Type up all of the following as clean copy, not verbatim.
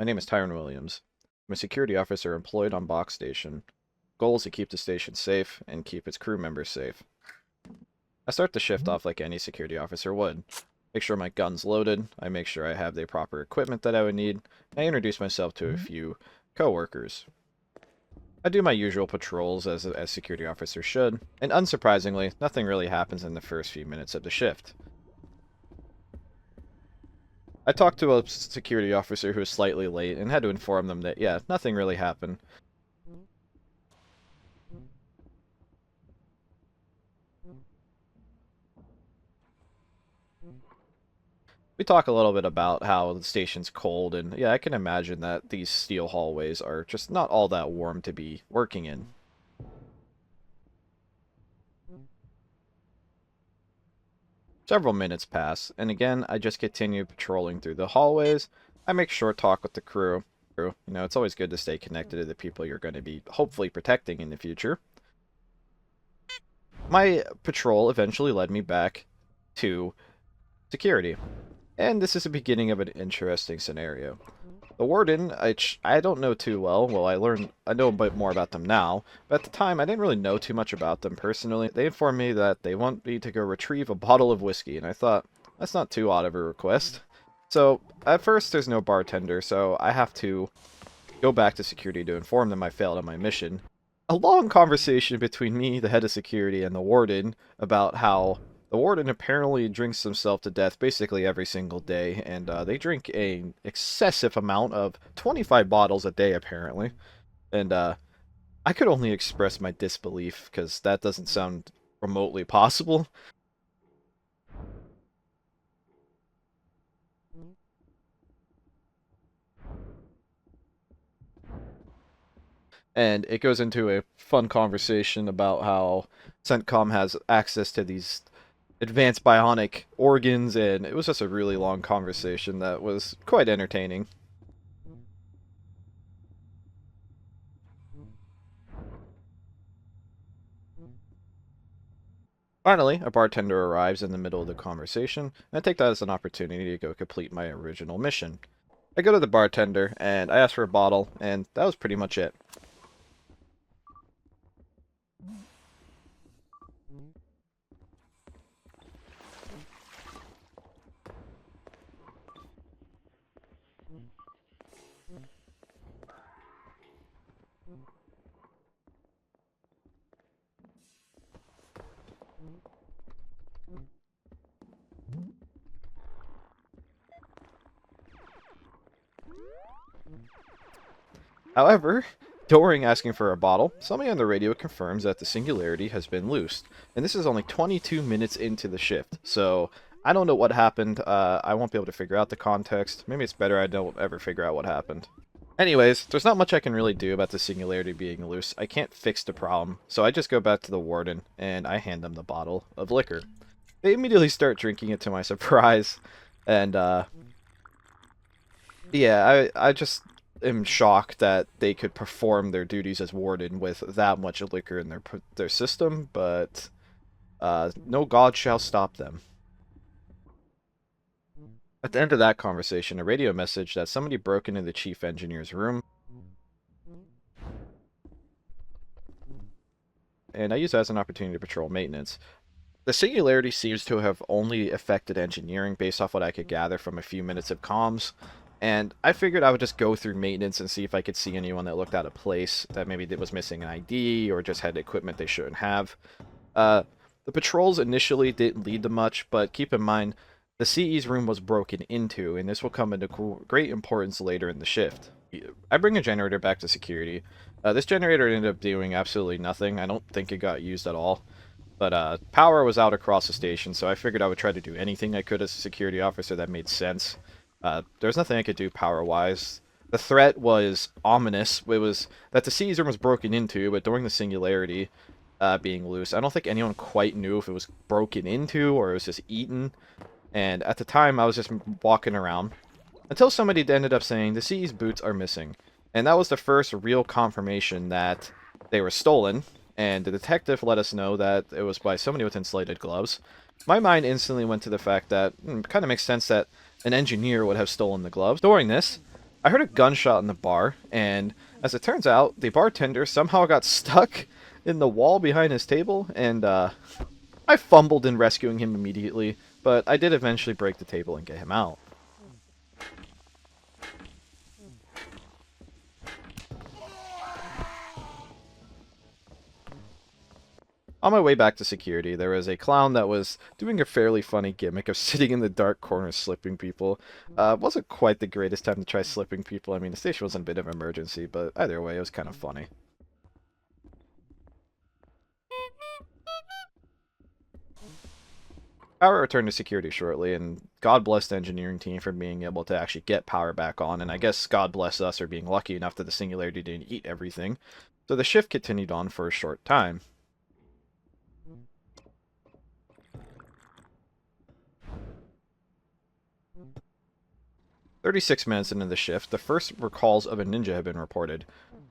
My name is Tyron Williams. I'm a security officer employed on Box Station. Goal is to keep the station safe and keep its crew members safe. I start the shift off like any security officer would. Make sure my gun's loaded, I make sure I have the proper equipment that I would need, and I introduce myself to a few co-workers. I do my usual patrols as security officers should, and unsurprisingly, nothing really happens in the first few minutes of the shift. I talked to a security officer who was slightly late and had to inform them that, yeah, nothing really happened. We talk a little bit about how the station's cold, and yeah, I can imagine that these steel hallways are just not all that warm to be working in. Several minutes pass, and again, I just continue patrolling through the hallways. I make short talk with the crew. You know, it's always good to stay connected to the people you're going to be hopefully protecting in the future. My patrol eventually led me back to security, and this is the beginning of an interesting scenario. The warden, I don't know too well. Well, I know a bit more about them now, but at the time I didn't really know too much about them personally. They informed me that they want me to go retrieve a bottle of whiskey, and I thought, that's not too odd of a request. So, at first there's no bartender, so I have to go back to security to inform them I failed on my mission. A long conversation between me, the head of security, and the warden about how the warden apparently drinks himself to death basically every single day, and they drink an excessive amount of 25 bottles a day, apparently. And I could only express my disbelief, because that doesn't sound remotely possible. And it goes into a fun conversation about how CENTCOM has access to these advanced bionic organs, and it was just a really long conversation that was quite entertaining. Finally, a bartender arrives in the middle of the conversation, and I take that as an opportunity to go complete my original mission. I go to the bartender, and I ask for a bottle, and that was pretty much it. However, during asking for a bottle, somebody on the radio confirms that the singularity has been loosed, and this is only 22 minutes into the shift, so I don't know what happened. I won't be able to figure out the context. Maybe it's better I don't ever figure out what happened. Anyways, there's not much I can really do about the singularity being loose. I can't fix the problem, so I just go back to the warden, and I hand them the bottle of liquor. They immediately start drinking it to my surprise, and yeah, I just am shocked that they could perform their duties as warden with that much liquor in their system, but no god shall stop them. At the end of that conversation, a radio message that somebody broke into the chief engineer's room, and I use that as an opportunity to patrol maintenance. The singularity seems to have only affected engineering based off what I could gather from a few minutes of comms, and I figured I would just go through maintenance and see if I could see anyone that looked out of place, that maybe was missing an ID or just had equipment they shouldn't have. The patrols initially didn't lead to much, but keep in mind, the CE's room was broken into, and this will come into great importance later in the shift. I bring a generator back to security. This generator ended up doing absolutely nothing. I don't think it got used at all. But power was out across the station, so I figured I would try to do anything I could as a security officer that made sense. There's nothing I could do power-wise. The threat was ominous. It was that the CE's room was broken into, but during the singularity being loose, I don't think anyone quite knew if it was broken into or it was just eaten. And at the time, I was just walking around until somebody ended up saying the CE's boots are missing. And that was the first real confirmation that they were stolen, and the detective let us know that it was by somebody with insulated gloves. My mind instantly went to the fact that it kind of makes sense that an engineer would have stolen the gloves. During this, I heard a gunshot in the bar, and as it turns out, the bartender somehow got stuck in the wall behind his table, and I fumbled in rescuing him immediately, but I did eventually break the table and get him out. On my way back to security, there was a clown that was doing a fairly funny gimmick of sitting in the dark corner slipping people. Wasn't quite the greatest time to try slipping people. I mean, the station was in a bit of an emergency, but either way, it was kind of funny. Power returned to security shortly, and God bless the engineering team for being able to actually get power back on, and I guess God bless us for being lucky enough that the singularity didn't eat everything. So the shift continued on for a short time. 36 minutes into the shift, the first recalls of a ninja had been reported.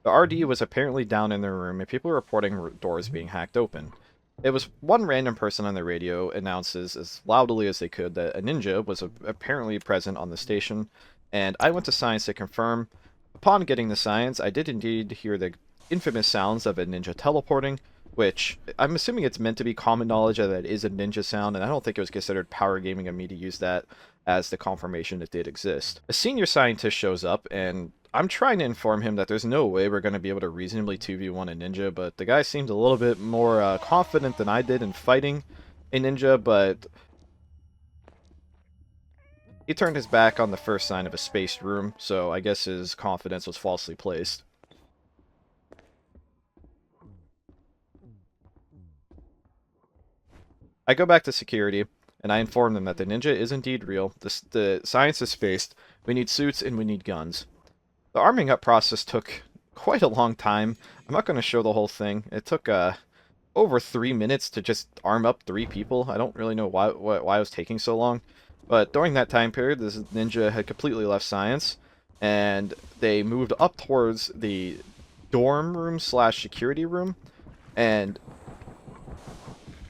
The RD was apparently down in their room, and people were reporting doors being hacked open. It was one random person on the radio announces as loudly as they could that a ninja was apparently present on the station, and I went to science to confirm. Upon getting the science, I did indeed hear the infamous sounds of a ninja teleporting, which I'm assuming it's meant to be common knowledge that it is a ninja sound, and I don't think it was considered power gaming of me to use that as the confirmation it did exist. A senior scientist shows up, and I'm trying to inform him that there's no way we're going to be able to reasonably 2v1 a ninja, but the guy seemed a little bit more confident than I did in fighting a ninja, but he turned his back on the first sign of a spaced room, so I guess his confidence was falsely placed. I go back to security, and I inform them that the ninja is indeed real, the science is spaced, we need suits, and we need guns. The arming up process took quite a long time. I'm not going to show the whole thing. It took over 3 minutes to just arm up 3 people. I don't really know why it was taking so long. But during that time period, this ninja had completely left science, and they moved up towards the dorm room slash security room, and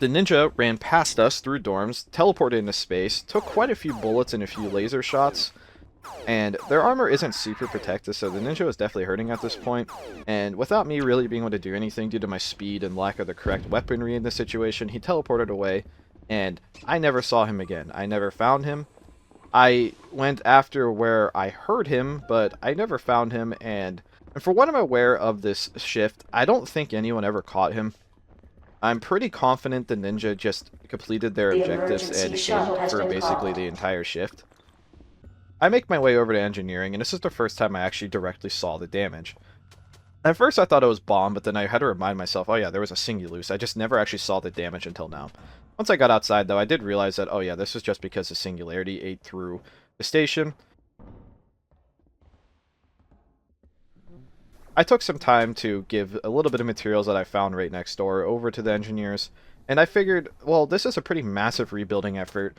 the ninja ran past us through dorms, teleported into space, took quite a few bullets and a few laser shots, and their armor isn't super protected, so the ninja was definitely hurting at this point. And without me really being able to do anything due to my speed and lack of the correct weaponry in this situation, he teleported away, and I never saw him again. I never found him. I went after where I heard him, but I never found him, and for what I'm aware of this shift, I don't think anyone ever caught him. I'm pretty confident the ninja just completed their objectives and hid for basically the entire shift. I make my way over to engineering, and this is the first time I actually directly saw the damage. At first I thought it was bomb, but then I had to remind myself, oh yeah, there was a Singulus. I just never actually saw the damage until now. Once I got outside, though, I did realize that, oh yeah, this was just because the Singularity ate through the station. I took some time to give a little bit of materials that I found right next door over to the engineers, and I figured, well, this is a pretty massive rebuilding effort.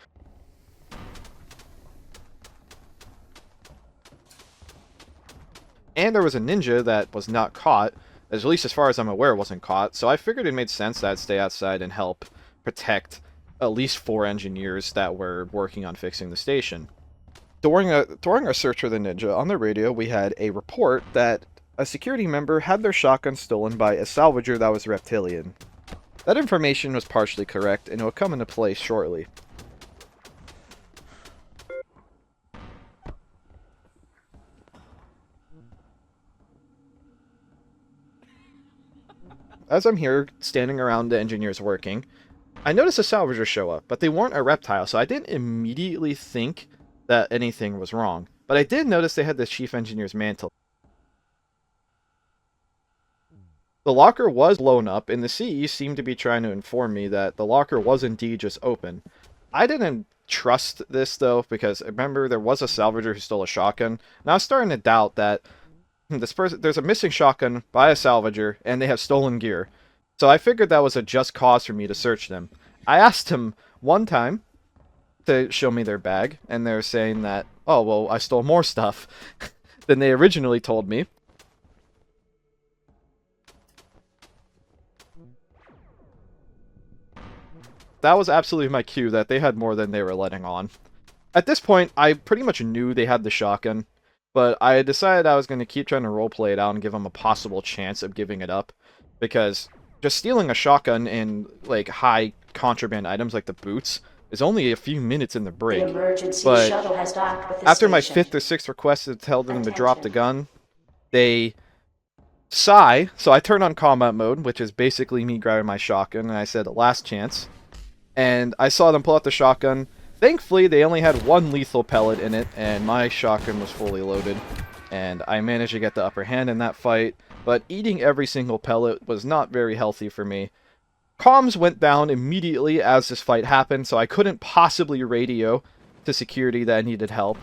And there was a ninja that was not caught, at least as far as I'm aware wasn't caught, so I figured it made sense that I'd stay outside and help protect at least 4 engineers that were working on fixing the station. During our search for the ninja, on the radio we had a report that a security member had their shotgun stolen by a salvager that was reptilian. That information was partially correct, and it will come into play shortly. As I'm here, standing around the engineers working, I noticed a salvager show up, but they weren't a reptile, so I didn't immediately think that anything was wrong. But I did notice they had the chief engineer's mantle. The locker was blown up, and the CE seemed to be trying to inform me that the locker was indeed just open. I didn't trust this, though, because remember, there was a salvager who stole a shotgun, and I was starting to doubt that there's a missing shotgun by a salvager, and they have stolen gear. So I figured that was a just cause for me to search them. I asked them one time to show me their bag, and they're saying that, oh, well, I stole more stuff than they originally told me. That was absolutely my cue that they had more than they were letting on. At this point, I pretty much knew they had the shotgun, But I decided I was going to keep trying to roleplay it out and give them a possible chance of giving it up, because just stealing a shotgun and like high contraband items like the boots is only a few minutes in the The break. emergency But shuttle has docked with the after my station. 5th or 6th request to tell them to drop the Attention. gun, they sigh. So I turn on combat mode, which is basically me grabbing my shotgun, and I said last chance. And I saw them pull out the shotgun. Thankfully, they only had one lethal pellet in it, and my shotgun was fully loaded. And I managed to get the upper hand in that fight, but eating every single pellet was not very healthy for me. Comms went down immediately as this fight happened, so I couldn't possibly radio to security that I needed help.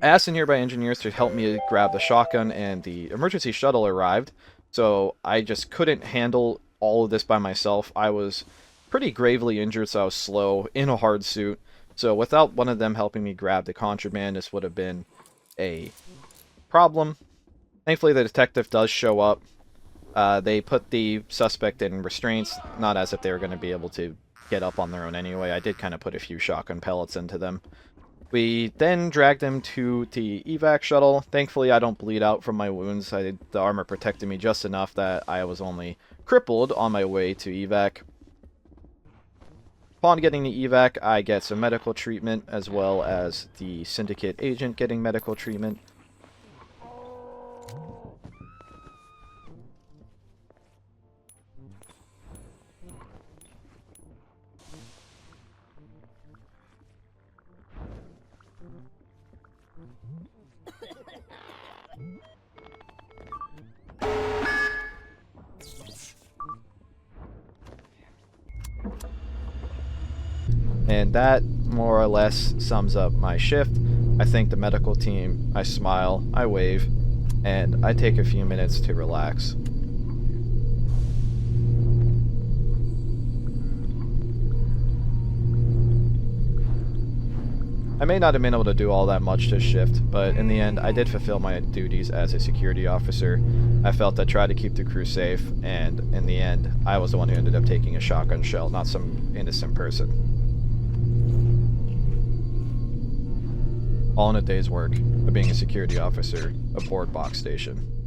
I asked the nearby engineers to help me grab the shotgun, and the emergency shuttle arrived, so I just couldn't handle all of this by myself. I was pretty gravely injured, so I was slow, in a hard suit, so without one of them helping me grab the contraband, this would have been a problem. Thankfully, the detective does show up. They put the suspect in restraints, not as if they were going to be able to get up on their own anyway. I did kind of put a few shotgun pellets into them. We then dragged him to the evac shuttle. Thankfully, I don't bleed out from my wounds. The armor protected me just enough that I was only crippled on my way to evac. Upon getting the evac, I get some medical treatment, as well as the syndicate agent getting medical treatment. And that more or less sums up my shift. I thank the medical team, I smile, I wave, and I take a few minutes to relax. I may not have been able to do all that much this shift, but in the end, I did fulfill my duties as a security officer. I felt I tried to keep the crew safe, and in the end, I was the one who ended up taking a shotgun shell, not some innocent person. All in a day's work of being a security officer aboard Box Station.